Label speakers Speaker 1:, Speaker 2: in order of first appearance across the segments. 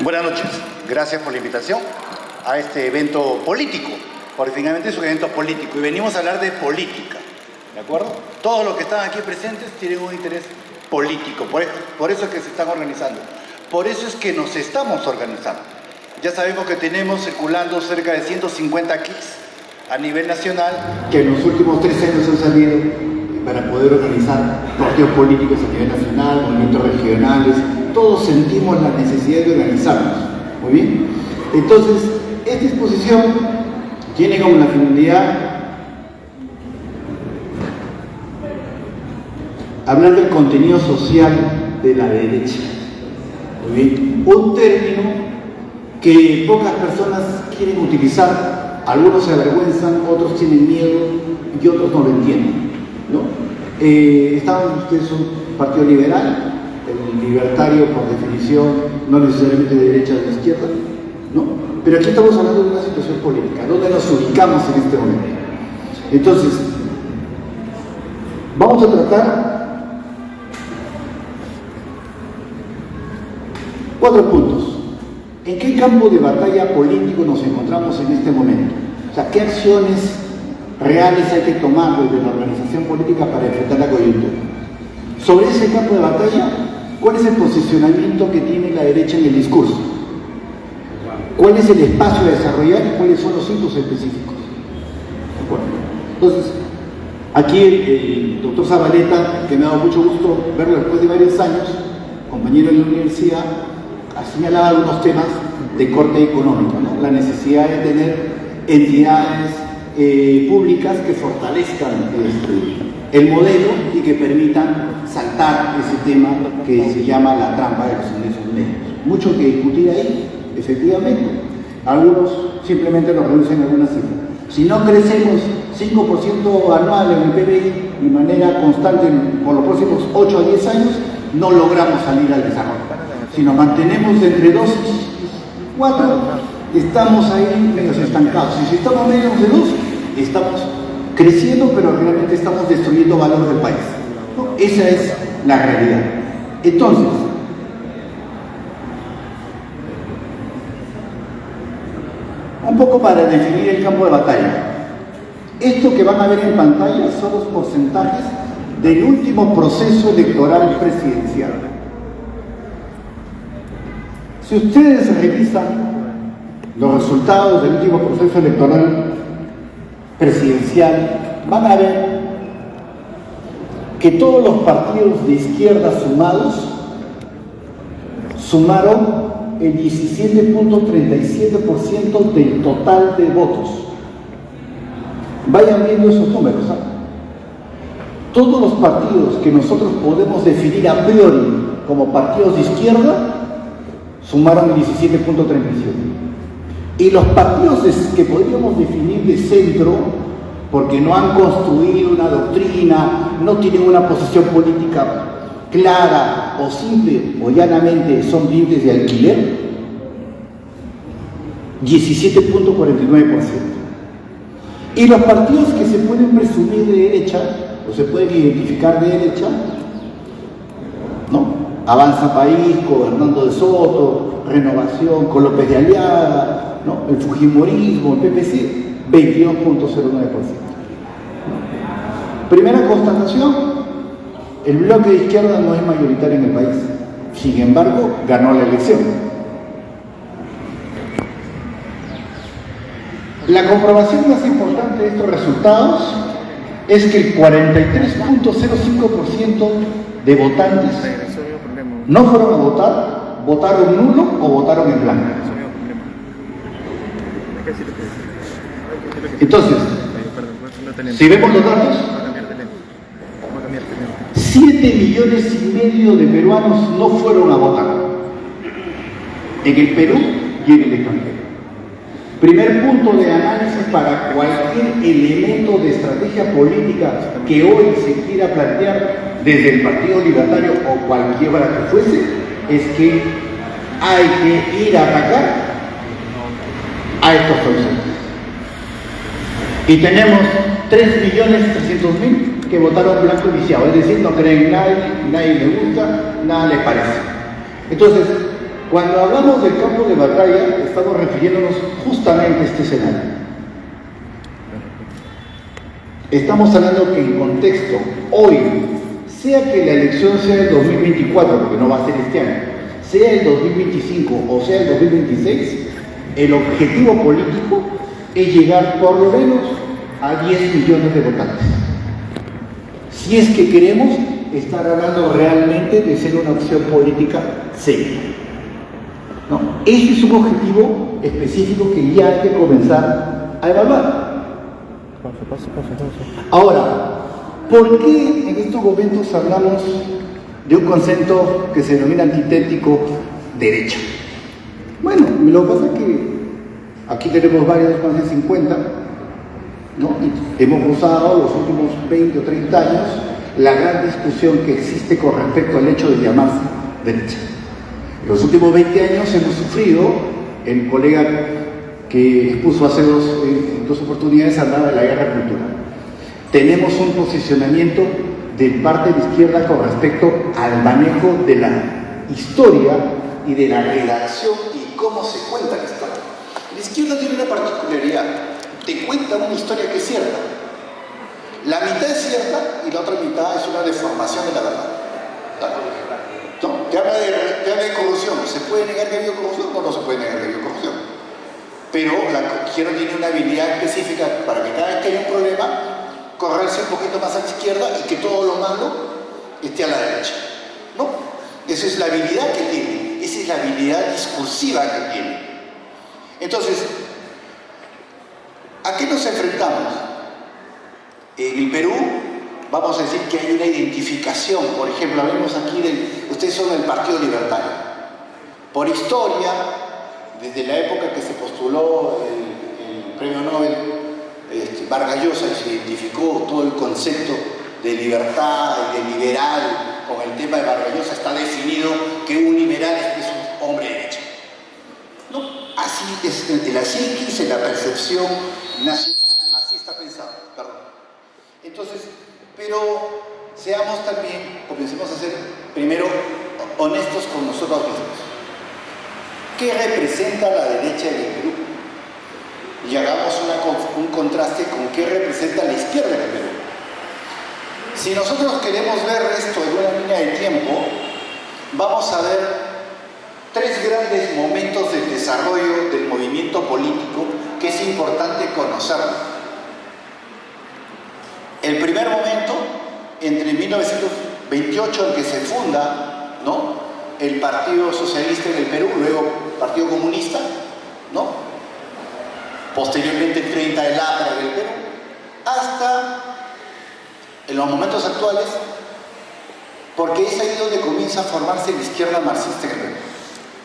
Speaker 1: Buenas noches, gracias por la invitación a este evento político, porque finalmente es un evento político y venimos a hablar de política, ¿de acuerdo? Todos los que están aquí presentes tienen un interés político, por eso es que se están organizando, por eso es que nos estamos organizando. Ya sabemos que tenemos circulando cerca de 150 kits a nivel nacional, que en los últimos 3 años han salido para poder organizar partidos políticos a nivel nacional, movimientos regionales. Todos sentimos la necesidad de organizarnos, ¿muy bien? Entonces, esta exposición tiene como la finalidad hablar del contenido social de la derecha, ¿muy bien? Un término que pocas personas quieren utilizar, algunos se avergüenzan, otros tienen miedo y otros no lo entienden, ¿no? Ustedes son un partido liberal. El libertario, por definición, no necesariamente de derecha o de izquierda, ¿no? Pero aquí estamos hablando de una situación política, donde nos ubicamos en este momento. Entonces, vamos a tratar 4 puntos. ¿En qué campo de batalla político nos encontramos en este momento? O sea, ¿qué acciones reales hay que tomar desde la organización política para enfrentar la coyuntura? Sobre ese campo de batalla, ¿cuál es el posicionamiento que tiene la derecha en el discurso? ¿Cuál es el espacio a desarrollar y cuáles son los hitos específicos? Bueno, entonces, aquí el doctor Zabaleta, que me ha dado mucho gusto verlo después de varios años, compañero en la universidad, ha señalado algunos temas de corte económico, ¿no? La necesidad de tener entidades públicas que fortalezcan el modelo y que permitan saltar ese tema que se llama la trampa de los ingresos medios. Mucho que discutir ahí, efectivamente. Algunos simplemente nos reducen algunas cifras. Si no crecemos 5% anual en el PBI de manera constante por los próximos 8 a 10 años, no logramos salir al desarrollo. Si nos mantenemos entre 2 y 4, estamos ahí menos estancados. Y si estamos menos de 2, estamos creciendo, pero realmente estamos destruyendo valor del país, ¿no? Esa es la realidad. Entonces, un poco para definir el campo de batalla. Esto que van a ver en pantalla son los porcentajes del último proceso electoral presidencial. Si ustedes revisan los resultados del último proceso electoral presidencial, van a ver que todos los partidos de izquierda sumaron el 17.37% del total de votos. Vayan viendo esos números, ¿eh? Todos los partidos que nosotros podemos definir a priori como partidos de izquierda sumaron el 17.37%. Y los partidos que podríamos definir de centro, porque no han construido una doctrina, no tienen una posición política clara o simple o llanamente son dientes de alquiler, 17.49%. Y los partidos que se pueden presumir de derecha o se pueden identificar de derecha, ¿no? Avanza País, con Hernando de Soto, Renovación, con López de Aliaga, ¿no? El Fujimorismo, el PPC, 22.09%. Primera constatación, el bloque de izquierda no es mayoritario en el país. Sin embargo, ganó la elección. La comprobación más importante de estos resultados es que el 43.05% de votantes no fueron a votar, votaron nulo o votaron en blanco. Entonces, si vemos los datos, 7,5 millones de peruanos no fueron a votar en el Perú y en el extranjero. Primer punto de análisis para cualquier elemento de estrategia política que hoy se quiera plantear desde el Partido Libertario o cualquiera que fuese, es que hay que ir a atacar a estos conceptos. Y tenemos 3.300.000 que votaron blanco viciado, es decir, no creen en nadie, nadie les gusta, nada les parece. Entonces, Cuando hablamos del campo de batalla, estamos refiriéndonos justamente a este escenario. Estamos hablando que en contexto, hoy, sea que la elección sea el 2024, porque no va a ser este año, sea el 2025 o sea el 2026, el objetivo político es llegar por lo menos a 10 millones de votantes. Si es que queremos estar hablando realmente de ser una opción política seria. ¿No? Este es un objetivo específico que ya hay que comenzar a evaluar. Ahora, ¿por qué en estos momentos hablamos de un concepto que se denomina antitético derecha? Bueno, lo que pasa es que aquí tenemos varios, más de 50, ¿no? Y hemos usado los últimos 20 o 30 años la gran discusión que existe con respecto al hecho de llamarse derecha. En los últimos 20 años hemos sufrido, el colega que expuso hace dos oportunidades hablaba de la guerra cultural. Tenemos un posicionamiento de parte de la izquierda con respecto al manejo de la historia y de la redacción y cómo se cuenta la historia. La izquierda tiene una particularidad, te cuenta una historia que es cierta. La mitad es cierta y la otra mitad es una deformación de la verdad. ¿No? Te habla de corrupción. ¿Se puede negar que ha habido corrupción? No, no se puede negar que ha habido corrupción. Pero la izquierda tiene una habilidad específica para que cada vez que haya un problema, correrse un poquito más a la izquierda y que todo lo malo esté a la derecha. ¿No? Esa es la habilidad que tiene. Esa es la habilidad discursiva que tiene. Entonces, ¿a qué nos enfrentamos? En el Perú, vamos a decir que hay una identificación. Por ejemplo, hablemos aquí ustedes son del Partido Libertario. Por historia, desde la época que se postuló el premio Nobel Vargas Llosa y se identificó todo el concepto de libertad y de liberal con el tema de Vargas Llosa, está definido que un liberal es un hombre de derecha. ¿No? Así es en la psiquis, en la percepción nacional, así está pensado, perdón. Entonces, pero seamos también, comencemos a ser primero honestos con nosotros mismos. ¿Qué representa la derecha en el Perú? Y hagamos un contraste con qué representa la izquierda en el Perú. Si nosotros queremos ver esto en una línea de tiempo, vamos a ver tres grandes momentos del desarrollo del movimiento político que es importante conocerlo. El primer momento, entre 1928, en que se funda, ¿no?, el Partido Socialista en el Perú, luego Partido Comunista, ¿no?, posteriormente el 30 del APRA en el Perú, hasta en los momentos actuales, porque es ahí donde comienza a formarse la izquierda marxista en el Perú.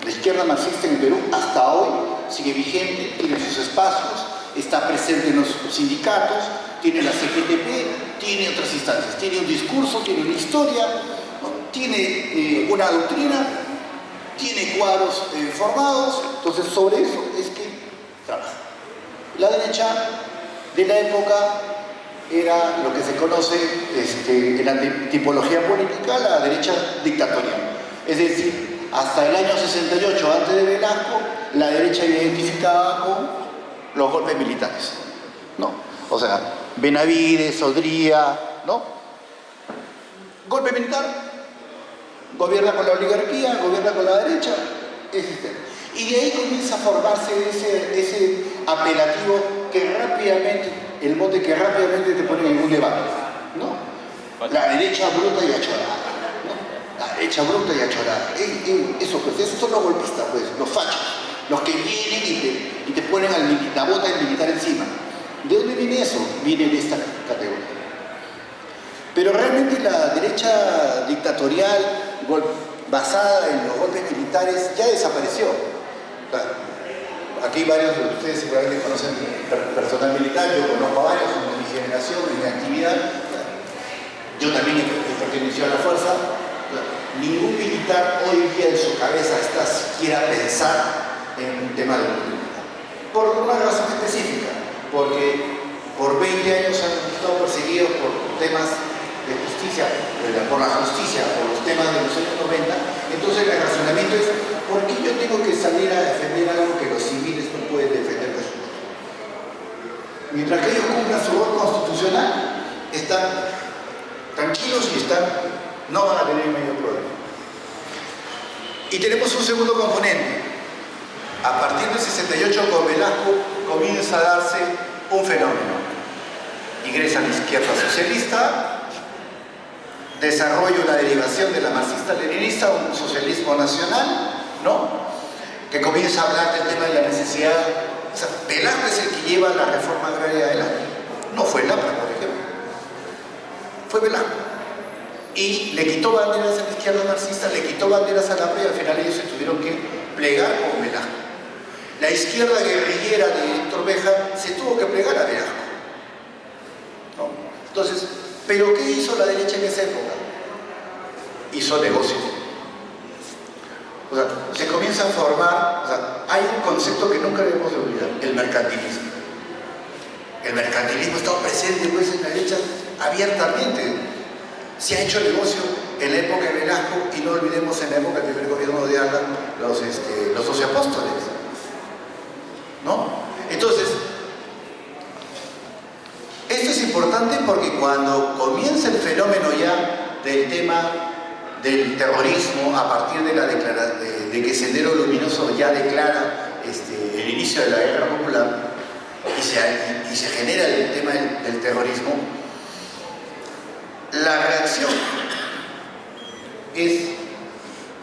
Speaker 1: La izquierda marxista en el Perú hasta hoy sigue vigente, tiene sus espacios, está presente en los sindicatos, tiene la CGTP, tiene otras instancias, tiene un discurso, tiene una historia, ¿no?, tiene una doctrina, tiene cuadros formados. Entonces sobre eso es que trabaja. La derecha de la época era lo que se conoce en la tipología política la derecha dictatorial. Es decir, hasta el año 68, antes de Velasco, la derecha identificaba con los golpes militares, ¿no? O sea, Benavides, Odría, ¿no? Golpe militar, gobierna con la oligarquía, gobierna con la derecha, y de ahí comienza a formarse ese apelativo que rápidamente, el mote que rápidamente te pone en un debate, ¿no? La derecha bruta y achorada, ¿no? La derecha bruta y achorada. Esos son los golpistas, pues, los fachos, los que vienen y te ponen la bota del militar encima. ¿De dónde viene eso? Viene de esta categoría. Pero realmente la derecha dictatorial, basada en los golpes militares, ya desapareció. Aquí varios de ustedes seguramente conocen personal militar, yo conozco a varios, somos de mi generación, de mi actividad. Yo también he pertenecido a la fuerza. Ningún militar hoy día en su cabeza está siquiera a pensar en un tema de golpe militar. Por una razón específica, porque por 20 años han estado perseguidos por temas de justicia, por la justicia, por los temas de los años 90. Entonces el razonamiento es, ¿por qué yo mientras que ellos cumplan su rol constitucional, están tranquilos y no van a tener mayor problema. Y tenemos un segundo componente. A partir del 68 con Velasco comienza a darse un fenómeno. Ingresa la izquierda socialista, desarrolla una derivación de la marxista-leninista, un socialismo nacional, ¿no? Que comienza a hablar del tema de la necesidad. O sea, Velasco es el que lleva la reforma agraria adelante. No fue Lapra, por ejemplo. Fue Velasco. Y le quitó banderas a la izquierda marxista, le quitó banderas a Lapra y al final ellos se tuvieron que plegar con Velasco. La izquierda guerrillera de Héctor Béjar se tuvo que plegar a Velasco, ¿no? Entonces, ¿pero qué hizo la derecha en esa época? Hizo negocio. O sea, se comienza a formar, o sea, hay un concepto que nunca debemos de olvidar, el mercantilismo. El mercantilismo está presente pues en la derecha abiertamente. Se ha hecho negocio en la época de Velasco y no olvidemos en la época del primer gobierno de Alan los 12 apóstoles, ¿no? Entonces, esto es importante porque cuando comienza el fenómeno ya del tema del terrorismo a partir de que Sendero Luminoso ya declara el inicio de la guerra popular y se genera el tema del terrorismo, la reacción es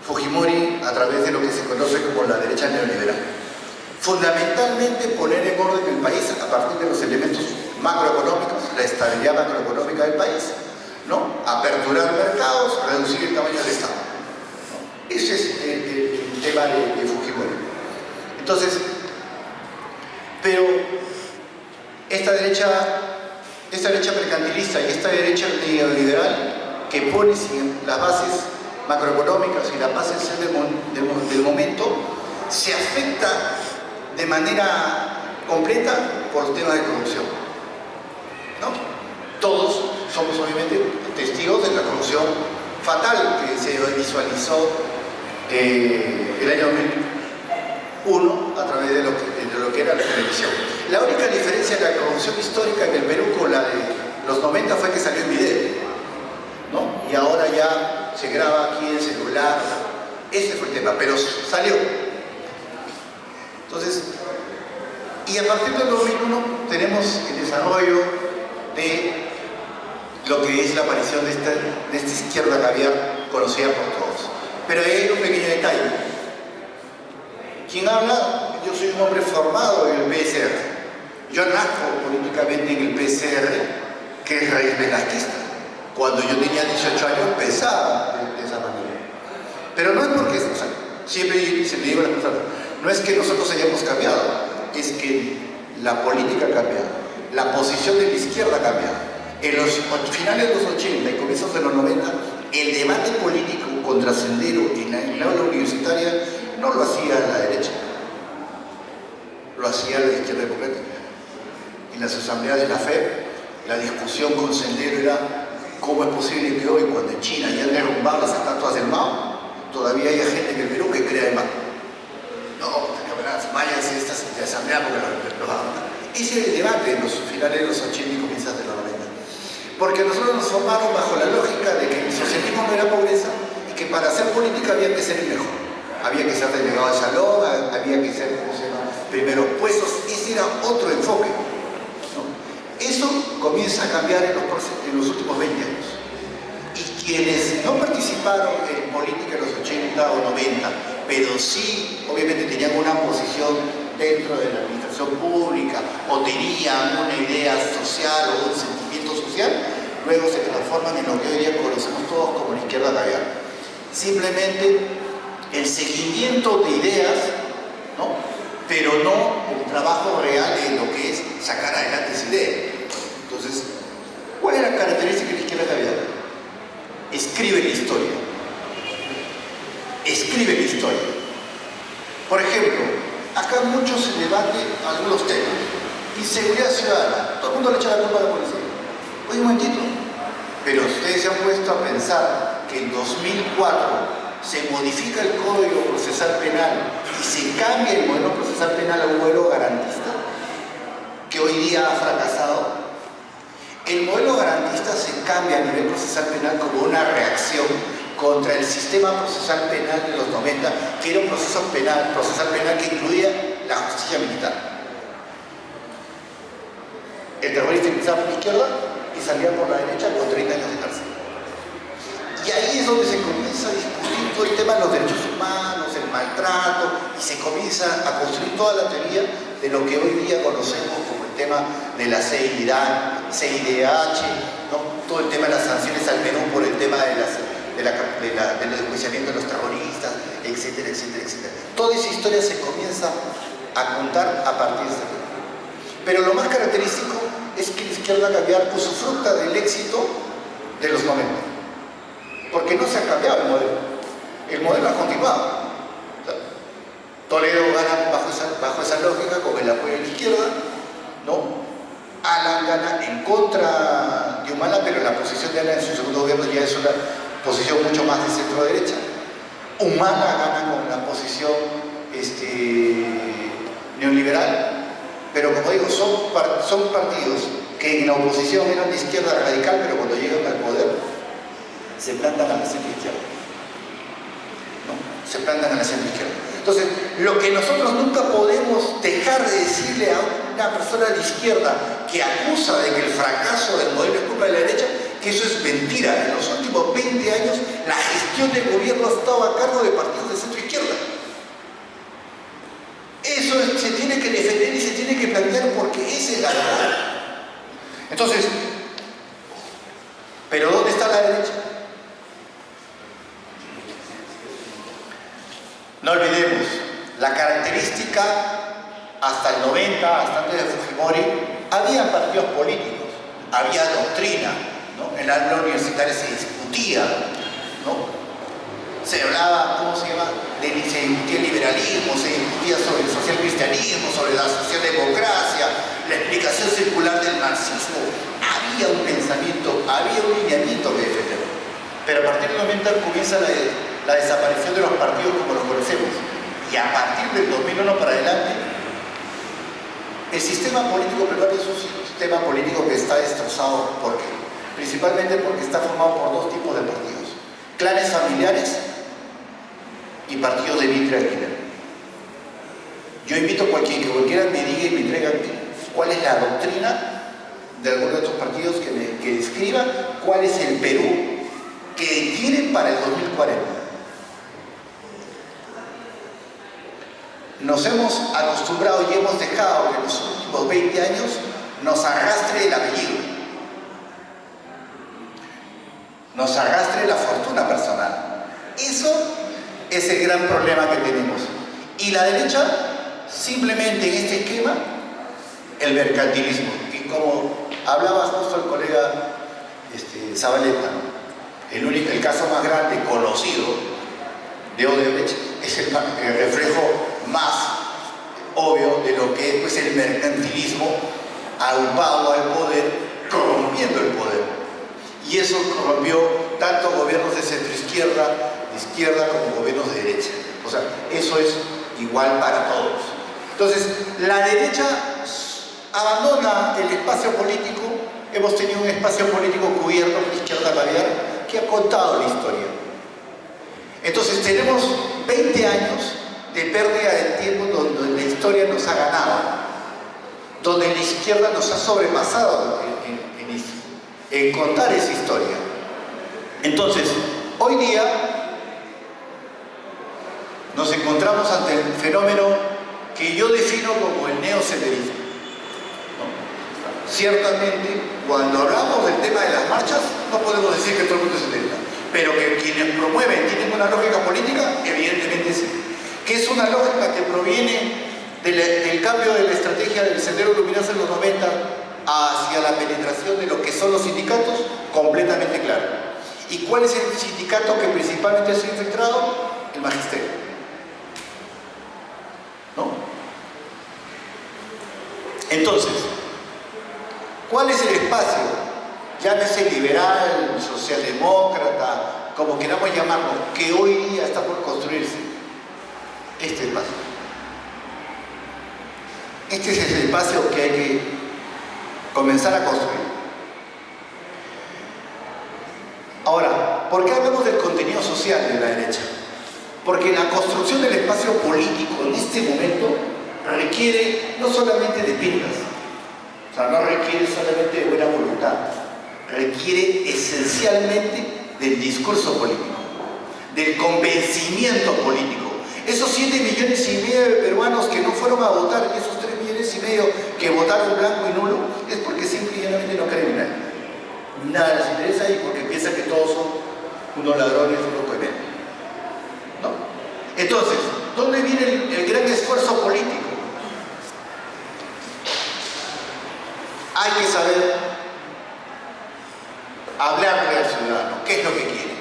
Speaker 1: Fujimori a través de lo que se conoce como la derecha neoliberal. Fundamentalmente poner en orden el país a partir de los elementos macroeconómicos, la estabilidad macroeconómica del país, ¿no? Aperturar mercados, reducir el tamaño del Estado, ¿no? Ese es el tema de Fujimori. Entonces, pero esta derecha mercantilista y esta derecha neoliberal que pone las bases macroeconómicas y las bases del momento, se afecta de manera completa por el tema de corrupción, ¿no? Todos somos obviamente testigos de la corrupción fatal que se visualizó el año 2001 a través de lo que era la televisión. La única diferencia de la corrupción histórica en el Perú con la de los 90 fue que salió en video, ¿no? Y ahora ya se graba aquí en celular. Ese fue el tema, pero salió. Entonces, y a partir del 2001 tenemos el desarrollo de lo que es la aparición de esta izquierda caviar conocida por todos. Pero ahí hay un pequeño detalle. ¿Quién habla? Yo soy un hombre formado en el PSR. Yo nazco políticamente en el PSR, que es raíz velasquista. Cuando yo tenía 18 años pensaba de esa manera. Pero no es porque, o sea, siempre se le digo a las personas, no es que nosotros hayamos cambiado, es que la política ha cambiado, la posición de la izquierda ha cambiado. En los finales de los 80 y comienzos de los 90, el debate político contra Sendero en la aula universitaria no lo hacía la derecha, lo hacía la izquierda democrática. En las asambleas de la FEP, la discusión con Sendero era cómo es posible que hoy, cuando en China ya han derrumbado las estatuas del Mao, todavía haya gente en el Perú que crea en Mao. No, váyanse estas asambleas porque los van a matar. Ese era el debate en los finales de los 80 y comienzos de los 90. Porque nosotros nos formaron bajo la lógica de que el socialismo no era pobreza y que para hacer política había que ser el mejor. Había que ser delegado de salón, había que ser, primeros puestos. Ese era otro enfoque, ¿no? Eso comienza a cambiar en los últimos 20 años. Y quienes no participaron en política en los 80 o 90, pero sí, obviamente, tenían una posición dentro de la administración pública o tenían una idea social o un sentimiento social, luego se transforman en lo que hoy día conocemos todos como la izquierda caviar. Simplemente el seguimiento de ideas, ¿no? Pero no el trabajo real en lo que es sacar adelante esa idea. Entonces, ¿cuál es la característica de la izquierda caviar? Escribe la historia. Escribe la historia. Por ejemplo, acá mucho se debate algunos temas. Inseguridad ciudadana. Todo el mundo le echa la culpa a la policía. Oye, un momentito. Pero ustedes se han puesto a pensar que en 2004 se modifica el Código Procesal Penal y se cambia el modelo procesal penal a un modelo garantista, que hoy día ha fracasado. El modelo garantista se cambia a nivel procesal penal como una reacción contra el sistema procesal penal de los 90, que era un procesal penal que incluía la justicia militar. El terrorista empezaba por la izquierda y salía por la derecha con 30 años de cárcel. Y ahí es donde se comienza a discutir todo el tema de los derechos humanos, el maltrato, y se comienza a construir toda la teoría de lo que hoy día conocemos como el tema de la CIDH, ¿no? Todo el tema de las sanciones al Perú por el tema del enjuiciamiento de los terroristas, etcétera, etcétera, etcétera. Toda esa historia se comienza a contar a partir de ese tema. Pero lo más característico es que la izquierda cambiar usufructa del éxito de los 90. Porque no se ha cambiado el modelo ha continuado. O sea, Toledo gana bajo esa lógica con el apoyo de la izquierda, ¿no? Alan gana en contra de Humala, pero la posición de Alan en su segundo gobierno ya es una posición mucho más de centro-derecha. Humala gana con la posición neoliberal, pero como digo, son partidos que en la oposición eran de izquierda radical, pero cuando llegan al poder se plantan a la centro-izquierda, ¿no? Se plantan a la centro-izquierda. Entonces, lo que nosotros nunca podemos dejar de decirle a una persona de izquierda que acusa de que el fracaso del modelo es culpa de la derecha, que eso es mentira. En los últimos 20 años, la gestión del gobierno ha estado a cargo de partidos de centro-izquierda. Eso se tiene que defender y se tiene que plantear porque esa es la verdad. Entonces, ¿pero dónde está la derecha? No olvidemos, la característica hasta el 90, hasta antes de Fujimori, había partidos políticos, había doctrina, ¿no? En la aula universitaria se discutía, ¿no? Se hablaba, ¿cómo se llama? Se discutía el liberalismo, se discutía sobre el social cristianismo, sobre la socialdemocracia, la explicación circular del marxismo. Había un pensamiento, había un lineamiento que defender. Pero a partir del 90 comienza la desaparición de los partidos como los conocemos. Y a partir del 2001 para adelante, el sistema político peruano es un sistema político que está destrozado. ¿Por qué? Principalmente porque está formado por dos tipos de partidos: clanes familiares y partidos de vientre alquiler. Yo invito a cualquiera me diga y me entrega cuál es la doctrina de alguno de estos partidos que describa cuál es el Perú que tienen para el 2040. Nos hemos acostumbrado y hemos dejado que en los últimos 20 años nos arrastre el apellido, nos arrastre la fortuna personal. Eso es el gran problema que tenemos. Y la derecha, simplemente en este esquema, el mercantilismo. Y como hablaba justo el colega Zabaleta, ¿no? El caso más grande conocido de Odebrecht es el reflejo más obvio de lo que es pues, el mercantilismo agrupado al poder, corrompiendo el poder. Y eso corrompió tanto gobiernos de centroizquierda, de izquierda, como gobiernos de derecha. O sea, eso es igual para todos. Entonces, la derecha abandona el espacio político. Hemos tenido un espacio político cubierto por la izquierda radial que ha contado la historia. Entonces tenemos 20 años de pérdida de tiempo donde la historia nos ha ganado, donde la izquierda nos ha sobrepasado en contar esa historia. Entonces, hoy día nos encontramos ante el fenómeno que yo defino como el neosenderismo. Ciertamente, cuando hablamos del tema de las marchas, no podemos decir que todo el mundo es senderista, pero que quienes promueven tienen una lógica política, evidentemente sí. Que es una lógica que proviene del cambio de la estrategia del Sendero Luminoso en los 90 hacia la penetración de lo que son los sindicatos, completamente claro. ¿Y cuál es el sindicato que principalmente se ha infiltrado? El magisterio, ¿no? Entonces, ¿cuál es el espacio? Llámese liberal, socialdemócrata, como queramos llamarlo, que hoy día está por construirse. Este espacio. Este es el espacio que hay que comenzar a construir. Ahora, ¿por qué hablamos del contenido social de la derecha? Porque la construcción del espacio político en este momento requiere no solamente de pintas, o sea, no requiere solamente de buena voluntad, requiere esencialmente del discurso político, del convencimiento político. Esos 7,5 millones de peruanos que no fueron a votar, esos 3,5 millones que votaron blanco y nulo, es porque simple y llanamente no creen en nadie. Nada les interesa y porque piensan que todos son unos ladrones, unos cohetes. ¿No? Entonces, ¿dónde viene el gran esfuerzo político? Hay que saber hablarle al ciudadano, qué es lo que quiere.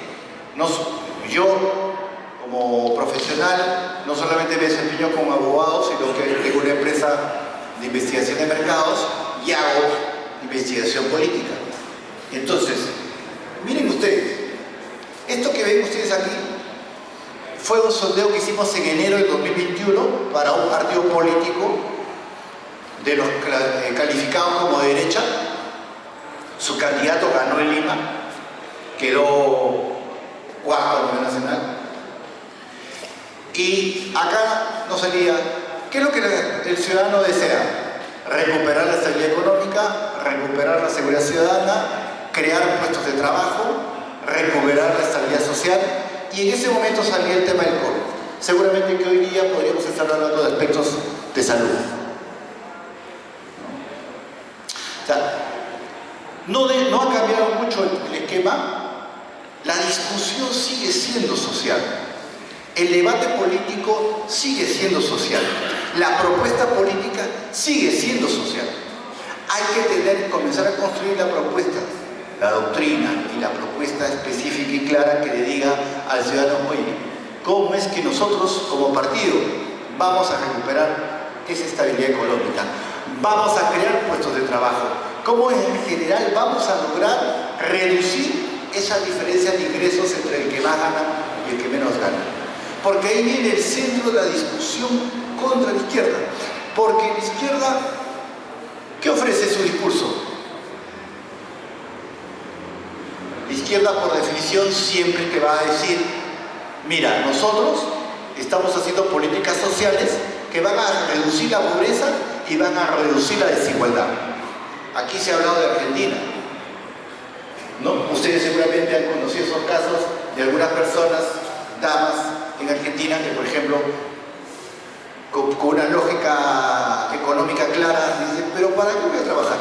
Speaker 1: Yo, como profesional, no solamente me desempeño como abogado, sino que tengo una empresa de investigación de mercados y hago investigación política. Entonces, miren ustedes, esto que ven ustedes aquí fue un sondeo que hicimos en enero del 2021 para un partido político de los calificados como de derecha. Su candidato ganó en Lima, quedó cuarto a nivel nacional. Y acá nos salía, ¿qué es lo que el ciudadano desea? Recuperar la estabilidad económica, recuperar la seguridad ciudadana, crear puestos de trabajo, recuperar la estabilidad social, y en ese momento salía el tema del COVID. Seguramente que hoy día podríamos estar hablando de aspectos de salud. O sea, no ha cambiado mucho el esquema, la discusión sigue siendo social, el debate político sigue siendo social, la propuesta política sigue siendo social. Hay que comenzar a construir la propuesta, la doctrina y la propuesta específica y clara que le diga al ciudadano, oye, ¿cómo es que nosotros como partido vamos a recuperar esa estabilidad económica? Vamos a crear puestos de trabajo. ¿Cómo en general vamos a lograr reducir esa diferencia de ingresos entre el que más gana y el que menos gana? Porque ahí viene el centro de la discusión contra la izquierda. Porque la izquierda, ¿qué ofrece su discurso? La izquierda, por definición, siempre te va a decir, mira, nosotros estamos haciendo políticas sociales que van a reducir la pobreza y van a reducir la desigualdad. Aquí se ha hablado de Argentina, ¿no? Ustedes seguramente han conocido esos casos de algunas personas, damas en Argentina, que por ejemplo, con una lógica económica clara, dicen, pero ¿para qué voy a trabajar?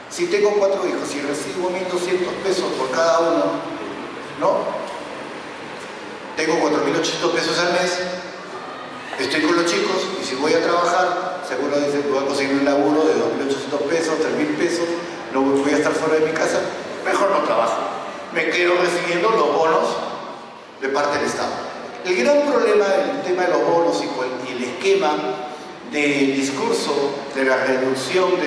Speaker 1: Si tengo 4 hijos y recibo 1.200 pesos por cada uno, ¿no? Tengo 4.800 pesos al mes, estoy con los chicos y si voy a trabajar, seguro dicen, voy a conseguir un laburo de 2.800 pesos, 3.000 pesos, no voy a estar fuera de mi casa, mejor no trabajo. Me quedo recibiendo los bonos de parte del Estado. El gran problema del tema de los bonos y el esquema del discurso de la reducción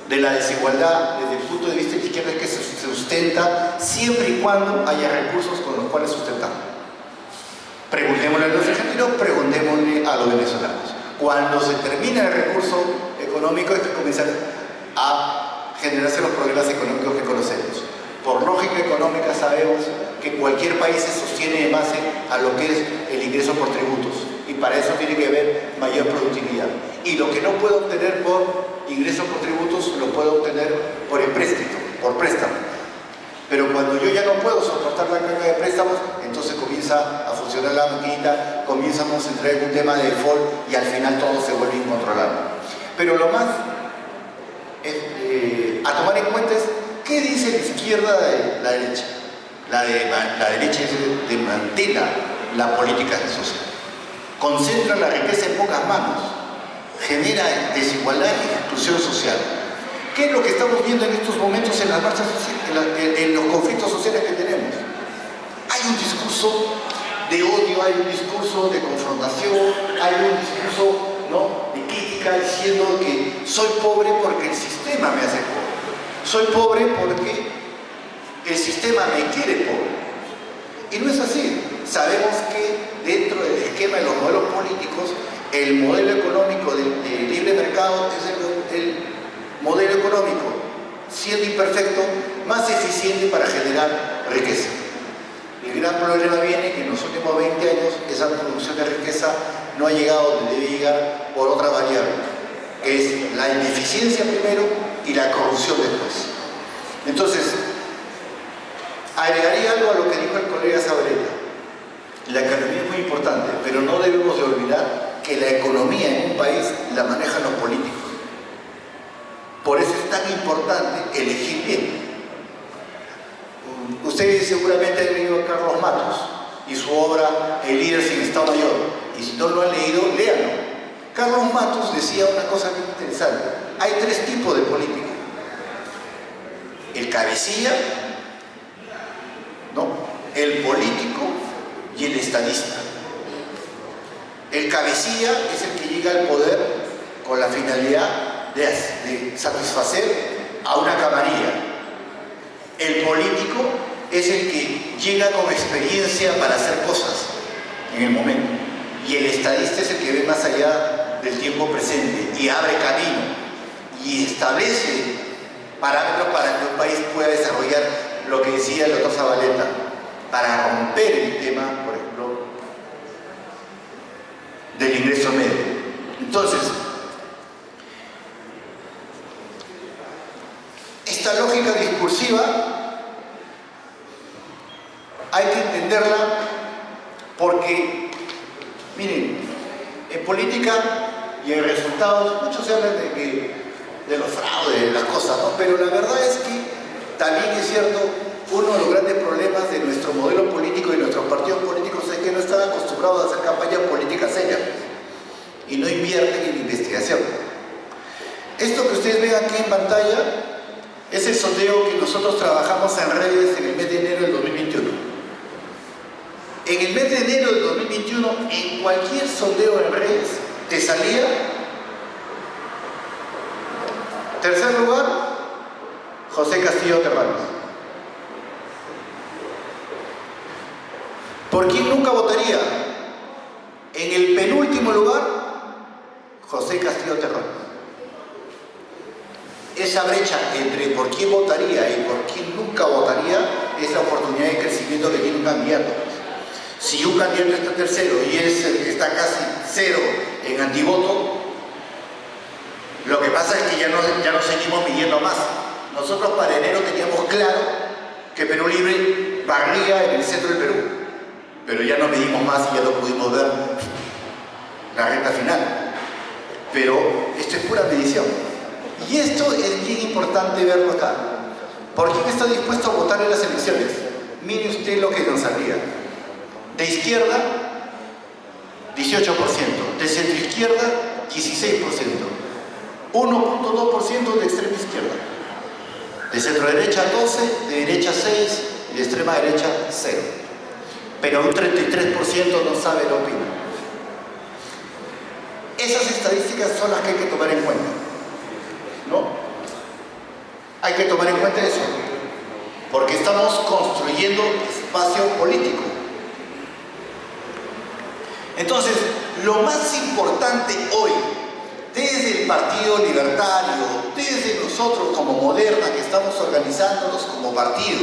Speaker 1: de la desigualdad desde el punto de vista de la izquierda es que se sustenta siempre y cuando haya recursos con los cuales sustentarlo. Preguntémosle a los argentinos, preguntémosle a los venezolanos. Cuando se termina el recurso económico hay que comenzar a generarse los problemas económicos que conocemos. Por lógica económica sabemos que cualquier país se sostiene en base a lo que es el ingreso por tributos y para eso tiene que haber mayor productividad. Y lo que no puedo obtener por ingresos por tributos lo puedo obtener por empréstito, por préstamo. Pero cuando yo ya no puedo soportar la carga de préstamos, entonces comienza a funcionar la maquinita, comenzamos a entrar en un tema de default y al final todo se vuelve incontrolable. Pero lo más a tomar en cuenta es qué dice la izquierda de la derecha. La derecha desmantela la política social, concentra la riqueza en pocas manos, genera desigualdad y exclusión social. ¿Qué es lo que estamos viendo en estos momentos en las marchas sociales, en los conflictos sociales que tenemos? Hay un discurso de odio, hay un discurso de confrontación, hay un discurso, ¿no?, de crítica diciendo que soy pobre porque el sistema me hace pobre. Soy pobre porque el sistema me quiere pobre. Y no es así. Sabemos que dentro del esquema de los modelos políticos, el modelo económico de libre mercado es el modelo económico, siendo imperfecto, más eficiente para generar riqueza. El gran problema viene que en los últimos 20 años esa producción de riqueza no ha llegado donde debe llegar por otra variable, que es la ineficiencia primero y la corrupción después. Entonces, agregaría algo a lo que dijo el colega Zabaleta. La economía es muy importante, pero no debemos de olvidar que la economía en un país la manejan los políticos. Por eso es tan importante elegir bien. Ustedes seguramente han leído a Carlos Matos y su obra El líder sin Estado Mayor, y si no lo han leído, léanlo. Carlos Matos decía una cosa muy interesante: hay tres tipos de políticos: el cabecilla, ¿no?, el político y el estadista. El cabecilla es el que llega al poder con la finalidad de satisfacer a una camarilla. El político es el que llega con experiencia para hacer cosas en el momento. Y el estadista es el que ve más allá del tiempo presente y abre camino y establece parámetros para que un país pueda desarrollar lo que decía el doctor Zabaleta, para romper el tema, por ejemplo, del ingreso medio. Entonces, esta lógica discursiva hay que entenderla porque, miren, en política y en resultados, muchos se hablan de los fraudes, de las cosas, ¿no? Pero la verdad es que también es cierto, uno de los grandes problemas de nuestro modelo político y nuestros partidos políticos es que no están acostumbrados a hacer campañas políticas serias y no invierten en investigación. Esto que ustedes ven aquí en pantalla es el sondeo que nosotros trabajamos en redes en el mes de enero del 2021. En el mes de enero del 2021, en cualquier sondeo en redes, te salía tercer lugar, José Castillo Terranos. ¿Por quién nunca votaría? En el penúltimo lugar, José Castillo Terranos. Esa brecha entre por quién votaría y por quién nunca votaría es la oportunidad de crecimiento que tiene un candidato. Si un candidato está tercero y está casi cero en antivoto, lo que pasa es que ya no seguimos midiendo más. Nosotros para enero teníamos claro que Perú Libre barría en el centro del Perú, pero ya no medimos más y ya no pudimos ver la recta final. Pero esto es pura medición. Y esto es bien importante verlo acá. ¿Por quién está dispuesto a votar en las elecciones? Mire usted lo que nos salía. De izquierda, 18%. De centro izquierda, 16%. 1.2% de extrema izquierda. De centro derecha, 12%. De derecha, 6%. Y de extrema derecha, 0%. Pero un 33% no sabe, no opina. Esas estadísticas son las que hay que tomar en cuenta, ¿no? Hay que tomar en cuenta eso, porque estamos construyendo espacio político. Entonces, lo más importante hoy, desde el Partido Libertario, desde nosotros como Moderna, que estamos organizándonos como partido,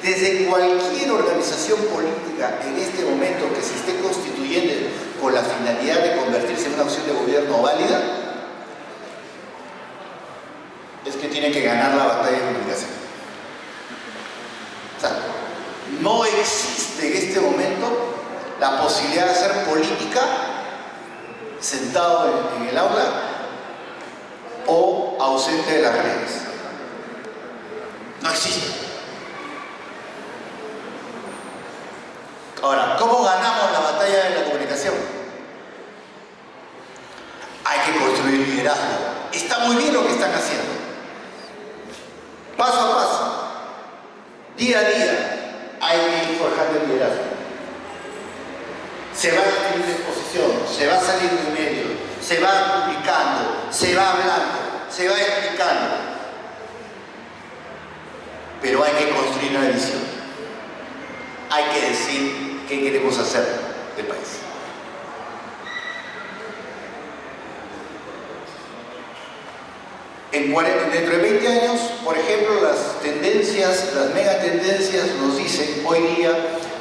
Speaker 1: desde cualquier organización política en este momento que se esté constituyendo con la finalidad de convertirse en una opción de gobierno válida, es que tiene que ganar la batalla de comunicación. O sea, no existe en este momento la posibilidad de hacer política sentado en el aula o ausente de las redes. No existe. Ahora, ¿cómo ganamos la batalla de la comunicación? Hay que construir liderazgo. Está muy bien lo que están haciendo. Paso a paso, día a día, hay que ir forjando el liderazgo. Se va a escribir exposición, se va saliendo en medio, se va publicando, se va hablando, se va explicando. Pero hay que construir una visión. Hay que decir qué queremos hacer del país.
Speaker 2: dentro de 20 años, por ejemplo, las tendencias, las megatendencias nos dicen hoy día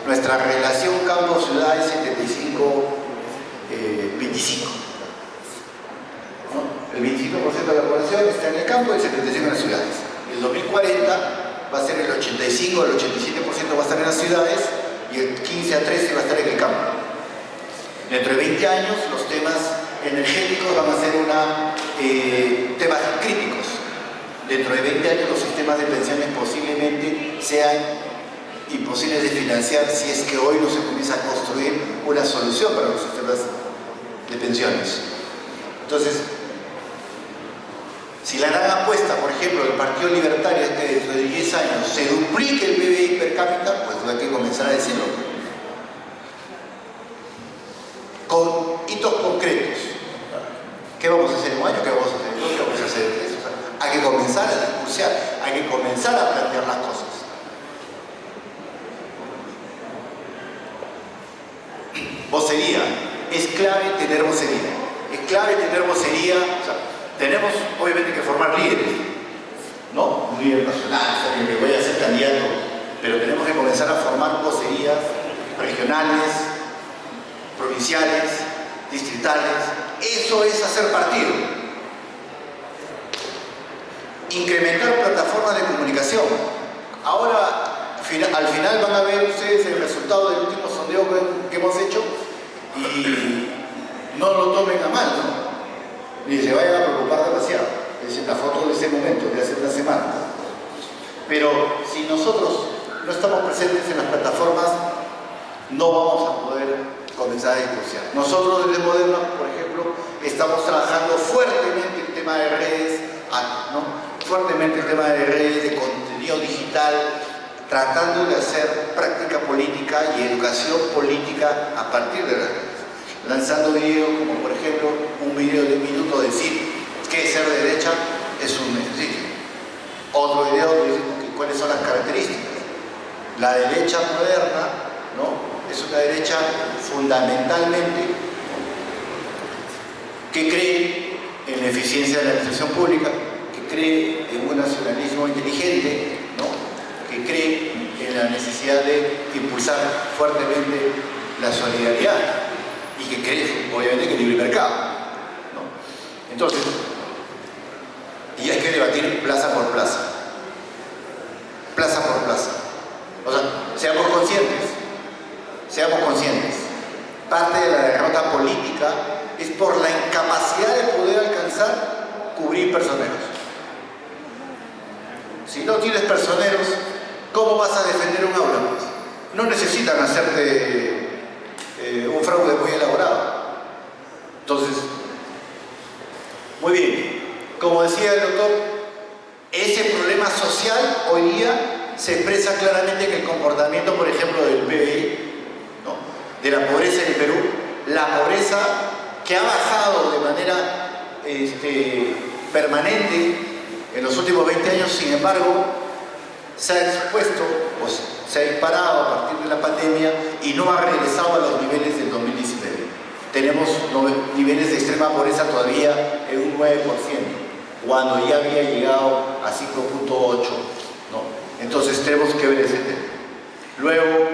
Speaker 2: nuestra relación campo-ciudad es 75-25. ¿No? El 25% de la población está en el campo y el 75% en las ciudades. El 2040 va a ser el 85, el 87% va a estar en las ciudades y el 15 a 13 va a estar en el campo. Dentro de 20 años los temas energéticos van a ser temas críticos. Dentro de 20 años los sistemas de pensiones posiblemente sean imposibles de financiar si es que hoy no se comienza a construir una solución para los sistemas de pensiones. Entonces, si la gran apuesta, por ejemplo, del Partido Libertario es que dentro de 10 años se duplique el PBI per cápita, pues hay que comenzar a decirlo. Con hitos concretos. ¿Qué vamos a hacer en un año? ¿Qué vamos a hacer en dos? ¿Qué vamos a hacer en tres? O sea, hay que comenzar a discursar, hay que comenzar a plantear las cosas. Vocería. Es clave tener vocería. Es clave tener vocería. O sea, tenemos obviamente que formar líderes, ¿no? Un líder nacional, alguien que vaya a ser candidato, pero tenemos que comenzar a formar vocerías regionales, provinciales, distritales. Eso es hacer partido. Incrementar plataformas de comunicación. Ahora, al final van a ver ustedes el resultado del último sondeo que hemos hecho y no lo tomen a mal, ¿no? Ni se vayan a preocupar demasiado. Es la foto de ese momento, de hace una semana. Pero si nosotros no estamos presentes en las plataformas, no vamos a poder comenzar a discursar. Nosotros desde Moderna, por ejemplo, estamos trabajando fuertemente el tema de redes, ¿no? Fuertemente el tema de redes, de contenido digital, tratando de hacer práctica política y educación política a partir de las redes. Lanzando videos como por ejemplo un video de un minuto de decir que ser de derecha es un ejercicio. Otro video que dice cuáles son las características. La derecha moderna, ¿no? Es una derecha fundamentalmente que cree en la eficiencia de la administración pública, que cree en un nacionalismo inteligente, ¿no? Que cree en la necesidad de impulsar fuertemente la solidaridad y que cree, obviamente, que el libre mercado, ¿no? Entonces, y hay que debatir plaza por plaza. Plaza por plaza. O sea, seamos conscientes. Parte de la derrota política es por la incapacidad de poder alcanzar cubrir personeros. Si no tienes personeros, ¿cómo vas a defender un aula? No necesitan hacerte un fraude muy elaborado. Entonces, muy bien, como decía el doctor, ese problema social hoy día se expresa claramente en el comportamiento, por ejemplo, del PBI, ¿no? De la pobreza en el Perú, la pobreza que ha bajado de manera permanente en los últimos 20 años, sin embargo, se ha expuesto, pues, se ha disparado a partir de la pandemia y no ha regresado a los niveles del 2019. Tenemos niveles de extrema pobreza todavía en un 9%, cuando ya había llegado a 5.8%, ¿no? Entonces tenemos que ver ese tema. Luego,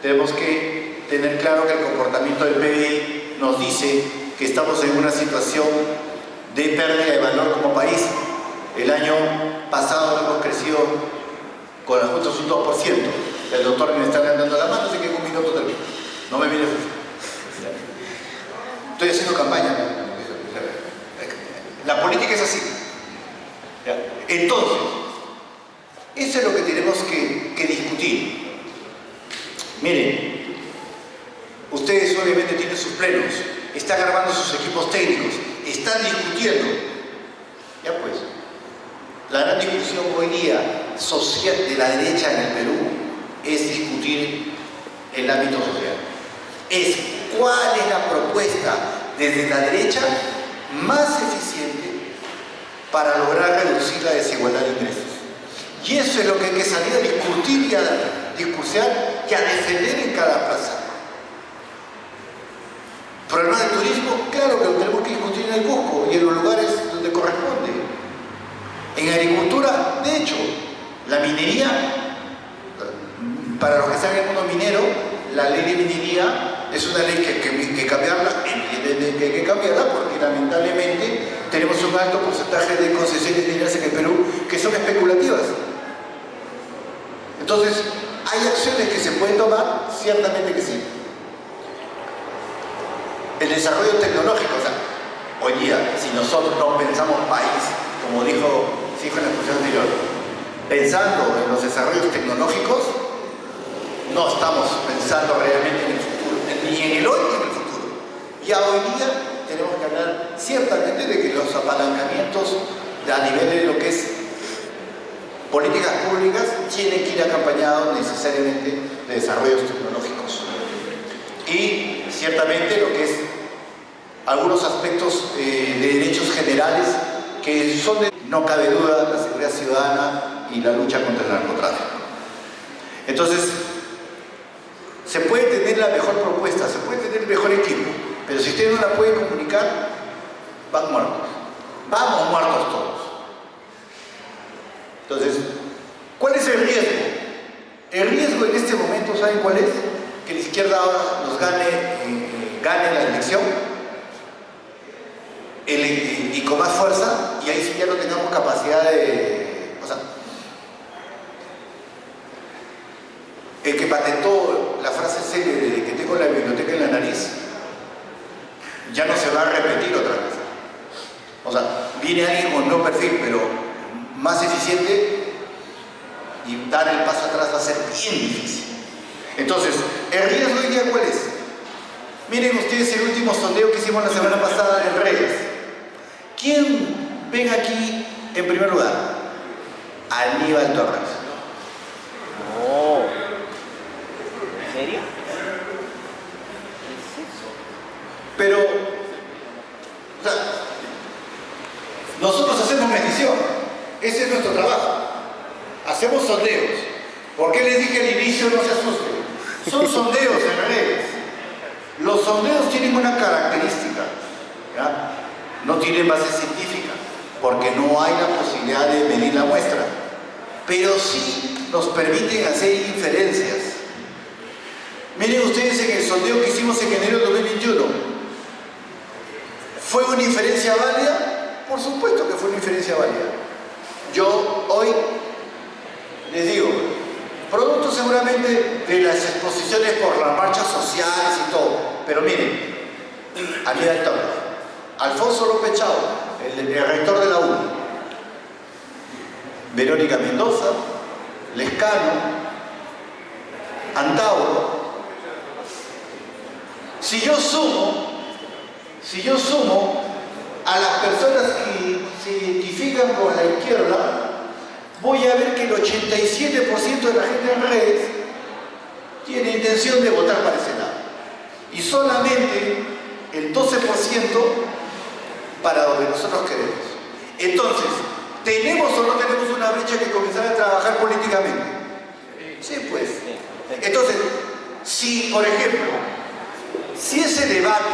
Speaker 2: tenemos que tener claro que el comportamiento del PBI nos dice que estamos en una situación de pérdida de valor como país. El año pasado hemos crecido con ajustes un 2%. El doctor me está dando la mano, así que en un minuto termino. No me mires así. Estoy haciendo campaña. La política es así. Entonces, eso es lo que tenemos que discutir. Miren, ustedes obviamente tienen sus plenos, están armando sus equipos técnicos, están discutiendo. Ya pues, la gran discusión hoy día social de la derecha en el Perú es discutir el ámbito social. Es cuál es la propuesta desde la derecha más eficiente para lograr reducir la desigualdad de ingresos. Y eso es lo que hay que salir a discutir y a discursar y a defender en cada plaza. Problema del turismo, claro que lo tenemos que discutir en el Cusco y en los lugares donde corresponde. En agricultura, de hecho, la minería, para los que están en el mundo minero, la ley de minería es una ley que hay que cambiarla, evidentemente que hay que cambiarla porque lamentablemente tenemos un alto porcentaje de concesiones mineras en el Perú que son especulativas. Entonces, ¿hay acciones que se pueden tomar? Ciertamente que sí. El desarrollo tecnológico, o sea, hoy día, si nosotros no pensamos país, como dijo en la exposición anterior, pensando en los desarrollos tecnológicos, no estamos pensando realmente en el futuro, ni en el hoy ni en el futuro. Ya hoy día tenemos que hablar ciertamente de que los apalancamientos a nivel de lo que es políticas públicas tienen que ir acompañados necesariamente de desarrollos tecnológicos. Y ciertamente lo que es algunos aspectos de derechos generales que son de, no cabe duda, la seguridad ciudadana y la lucha contra el narcotráfico. Entonces, se puede tener la mejor propuesta, se puede tener el mejor equipo, pero si usted no la puede comunicar, van muertos. Vamos muertos todos. Entonces, ¿cuál es el riesgo? El riesgo en este momento, ¿saben cuál es? Que la izquierda ahora nos gane la elección y con más fuerza, y ahí sí ya no tengamos capacidad de... O sea, el que patentó la frase célebre de que tengo la biblioteca en la nariz, ya no se va a repetir otra vez. O sea, viene alguien con no perfil, pero más eficiente, y dar el paso atrás va a ser bien difícil. Entonces, ¿el riesgo hoy día cuál es? Miren ustedes el último sondeo que hicimos la semana pasada en redes. ¿Quién ven aquí en primer lugar? Aníbal Torres.
Speaker 3: No. ¿En serio? ¿Qué es eso?
Speaker 2: Pero, o sea, nosotros hacemos medición. Ese es nuestro trabajo. Hacemos sondeos. ¿Por qué les dije al inicio no se asusten? Son sondeos en redes. Los sondeos tienen una característica, ¿ya? No tienen base científica, porque no hay la posibilidad de medir la muestra, pero sí nos permiten hacer inferencias. Miren ustedes en el sondeo que hicimos en enero de 2021, ¿fue una inferencia válida? Por supuesto que fue una inferencia válida. Yo hoy les digo, producto seguramente de las exposiciones por las marchas sociales y todo, pero miren, Aníbal Torres, Alfonso López Chao, el rector de la UNI, Verónica Mendoza, Lescano, Antauro. Si yo sumo a las personas que se identifican con la izquierda, voy a ver que el 87% de la gente en redes tiene intención de votar para ese lado. Y solamente el 12% para donde nosotros queremos. Entonces, ¿tenemos o no tenemos una brecha que comenzar a trabajar políticamente? Sí, pues. Entonces, si, por ejemplo, si ese debate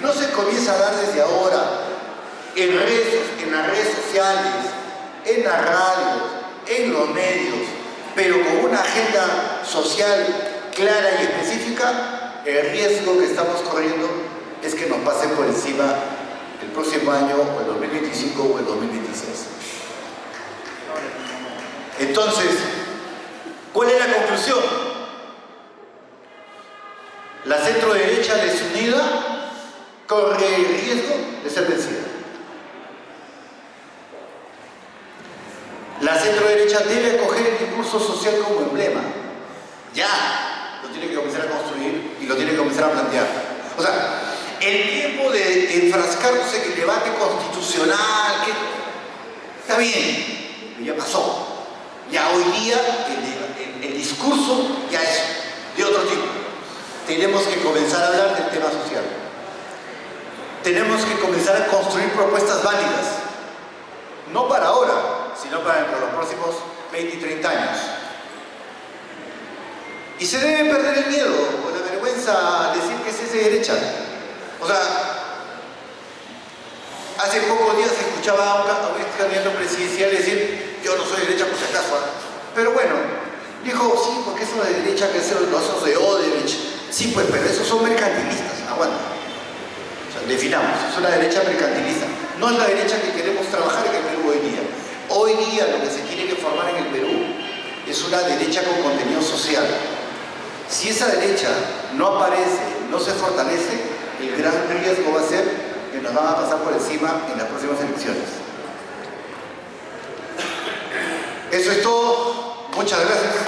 Speaker 2: no se comienza a dar desde ahora en las redes sociales, en la radio, en los medios, pero con una agenda social clara y específica, el riesgo que estamos corriendo es que nos pasen por encima el próximo año, o el 2025 o el 2026. Entonces, ¿cuál es la conclusión? La centro-derecha desunida corre el riesgo de ser vencida. La centro-derecha debe acoger el discurso social como emblema. Ya lo tiene que comenzar a construir y lo tiene que comenzar a plantear. O sea, el tiempo de enfrascarnos en el debate constitucional, que está bien, pero ya pasó. Ya hoy día el discurso ya es de otro tipo. Tenemos que comenzar a hablar del tema social. Tenemos que comenzar a construir propuestas válidas. No para ahora, sino para dentro de los próximos 20 y 30 años. Y se debe perder el miedo o la vergüenza a decir que es de derecha. O sea, hace pocos días escuché escuchaba a un ex candidato presidencial decir, yo no soy de derecha por si acaso, ¿eh? Pero bueno, dijo, sí, porque es una derecha que es los osos de Odebrecht. Sí, pues, pero esos son mercantilistas, aguanta. O sea, definamos, es una derecha mercantilista. No es la derecha que queremos trabajar en el Perú hoy día. Hoy día lo que se quiere que formar en el Perú es una derecha con contenido social. Si esa derecha no aparece, no se fortalece, el gran riesgo va a ser que nos van a pasar por encima en las próximas elecciones. Eso es todo. Muchas gracias.